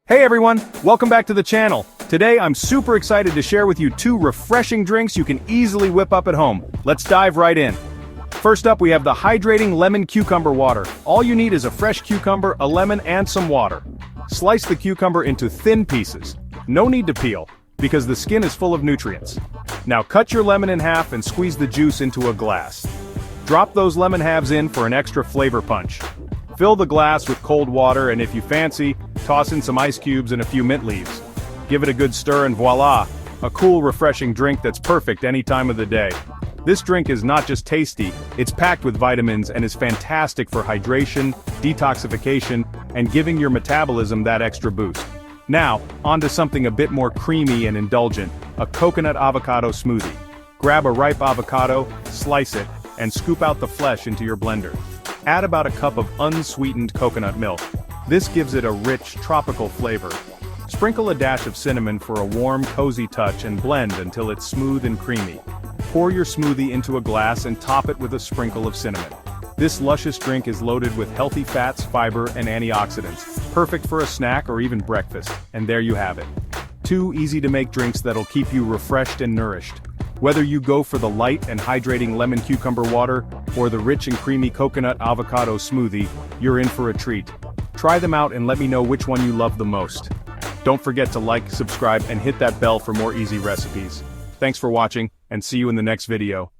Hey everyone, welcome back to the channel. Today I'm super excited to share with you two refreshing drinks you can easily whip up at home. Let's dive right in. First up, we have the hydrating lemon cucumber water. All you need is a fresh cucumber, a lemon, and some water. Slice the cucumber into thin pieces. No need to peel, because the skin is full of nutrients. Now cut your lemon in half and squeeze the juice into a glass. Drop those lemon halves in for an extra flavor punch. Fill the glass with cold water, and if you fancy, toss in some ice cubes and a few mint leaves. Give it a good stir and voila, a cool, refreshing drink that's perfect any time of the day. This drink is not just tasty, it's packed with vitamins and is fantastic for hydration, detoxification, and giving your metabolism that extra boost. Now, on to something a bit more creamy and indulgent, a coconut avocado smoothie. Grab a ripe avocado, slice it, and scoop out the flesh into your blender. Add about a cup of unsweetened coconut milk. This gives it a rich, tropical flavor. Sprinkle a dash of cinnamon for a warm, cozy touch and blend until it's smooth and creamy. Pour your smoothie into a glass and top it with a sprinkle of cinnamon. This luscious drink is loaded with healthy fats, fiber, and antioxidants, perfect for a snack or even breakfast, and there you have it. Two easy-to-make drinks that'll keep you refreshed and nourished. Whether you go for the light and hydrating lemon cucumber water, or the rich and creamy coconut avocado smoothie, you're in for a treat. Try them out and let me know which one you love the most. Don't forget to like, subscribe, and hit that bell for more easy recipes. Thanks for watching, and see you in the next video.